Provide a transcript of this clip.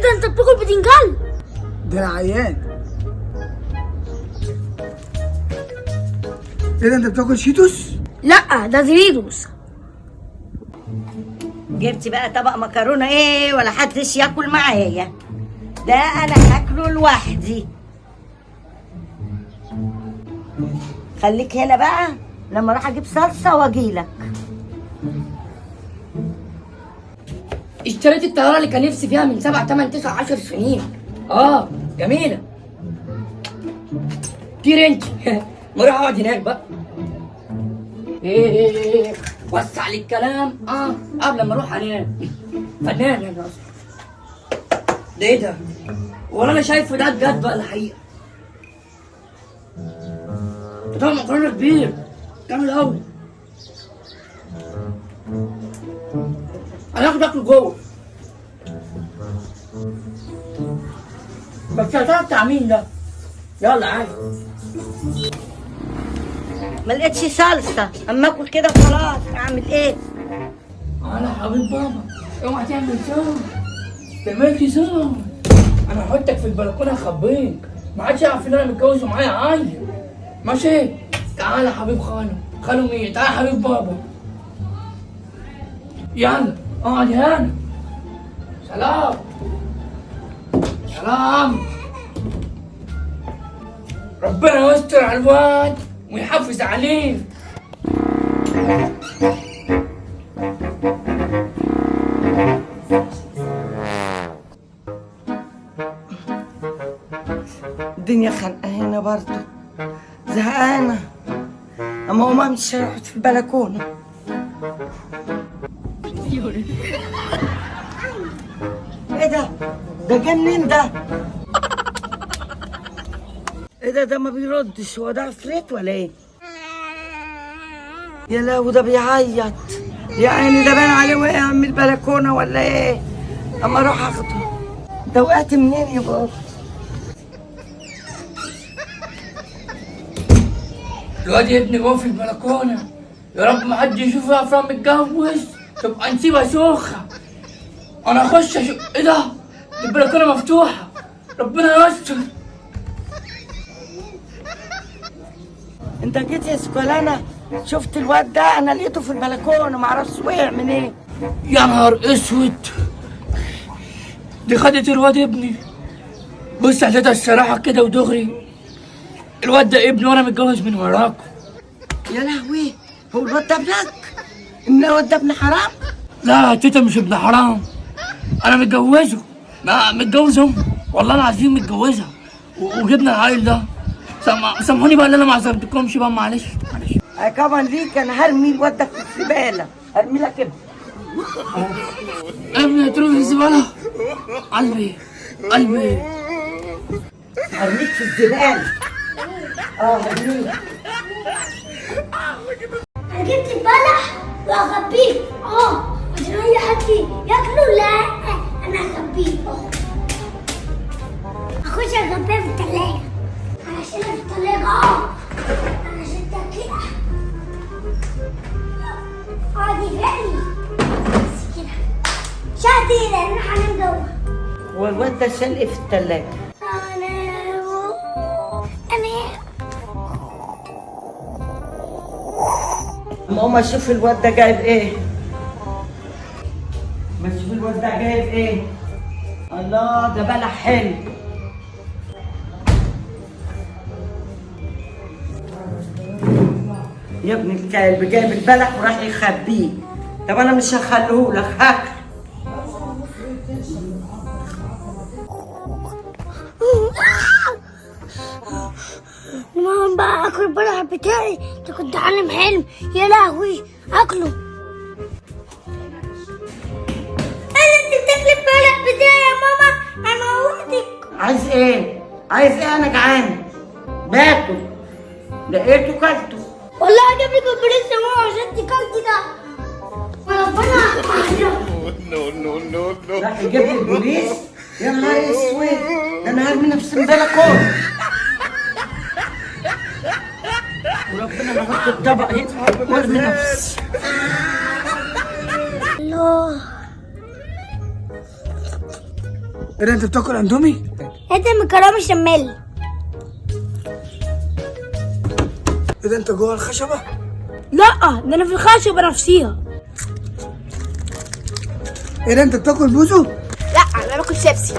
ده انت بتاكل بتنجان؟ ده انا عيان. ايه ده انت بتاكل شيتوس؟ لا ده دوريتوس. جبتي بقى طبق مكرونه ايه ولا حدش ياكل معايا؟ ده انا هاكله لوحدي. خليك هنا بقى لما اروح اجيب صلصه واجيلك. اشتريت الطيارة اللي كان نفسي فيها من 7 8 9 10 سنين. جميلة. طير انت. نروح اقعد هناك بقى. ايه وسع لي الكلام قبل ما اروح انام. فنان انا اصلا. ده ايه ده؟ ولا انا شايفه ده بجد ولا حقيقة؟ ده طبعا مكرونة كبير. كامل قوي. انا هاخد اكل جوه. بس هتعرف بتاع مين ده؟ يلا عادي. ما لقيتش صلصه، اما اكل كده خلاص اعمل ايه؟ انا حبيب بابا اوعى تعمل صوت. تعملش صوت. انا هحطك في البلكونه اخبيك. ما حدش يعرف ان انا متجوز ومعايا عيل. ماشي؟ تعالى يا حبيب خالو مين؟ تعالى يا حبيب بابا. يلا اقعد هنا. سلام. سلام. ربنا يستر على الواد ويحافظ عليه. الدنيا خانقه هنا برضه، زهقانه. اما هو مش هيقعد في البلكونه. ايه ده؟ ده جه منين ده؟ ايه ده ما بيردش، هو ده عفريت ولا ايه؟ يا لهوي ده بيعيط يا عيني، ده باين عليه وقع من البلكونه ولا ايه؟ اما اروح اخده. ده وقعت منين يا بابا؟ الواد يا ابني جوه في البلكونه. يا رب ما حد يشوفه افرام متجوز تبقى نسيبها شوخه. انا اخش اشوف ايه ده؟ البلكونه مفتوحه. ربنا يستر. انت جيت يا سكولانا شفت الواد ده؟ انا لقيته في البلكونه معرفش وقع من ايه. يا نهار اسود. دي خدت الواد ابني. بص على ده الصراحه كده ودغري. الواد ده ابني وانا متجوز من وراكم. يا لهوي، هو الواد ده ابنك؟ ان الواد ده ابن حرام؟ لا يا تيتا مش ابن حرام. انا متجوزه. متجوز امه. والله العظيم متجوزها. وجبنا العيل ده. سامحوني بقى اللي انا ما عذرتكمش بقى. معلش. كمان ليك انا هرمي الواد ده في الزباله. هرمي لك ابني. ابني هتروح في الزباله. قلبي. هرميك في الزباله. هرميك. انا جبت البلح واخبيه عشان اي حد ياكله. لا انا هخبيه اخش اخبيه في التلاجة. انا شايلها في التلاجة انا شلتها كده. دي غالي بس كده شهدي لان هنام جوه. هو الواد ده شال ايه في التلاجة؟ ماما شوف الواد ده جايب ايه. ما تشوف الواد ده جايب ايه. الله ده بلح حلو. يا ابن الكلب جايب البلح وراح يخبيه. طب انا مش هخليهولك هاكل. المهم بقى اكل البلح بتاعي. انت كنت عالم حلم. يا لهوي اكله. انت بتاكل البلح بتاعي يا ماما. هموتك. عايز ايه؟ انا جعان باكل. لقيته كلته. والله هجيب لك البريز يا ماما عشان انت كلتي ده. وربنا راح يجيب لي البوليس. يا نهار اسود، ده انا هرمي نفسي من بلكونه. وربنا انا هحط الطبق هنا وارمي نفسي. الله. ايه ده انت بتاكل اندومي؟ انت من كرام الشمال. ايه ده انت جوه الخشبة؟ لا، ده انا في الخشبة نفسيها. ايه ده انت بتاكل بوزو؟ لا، انا باكل شيبسي.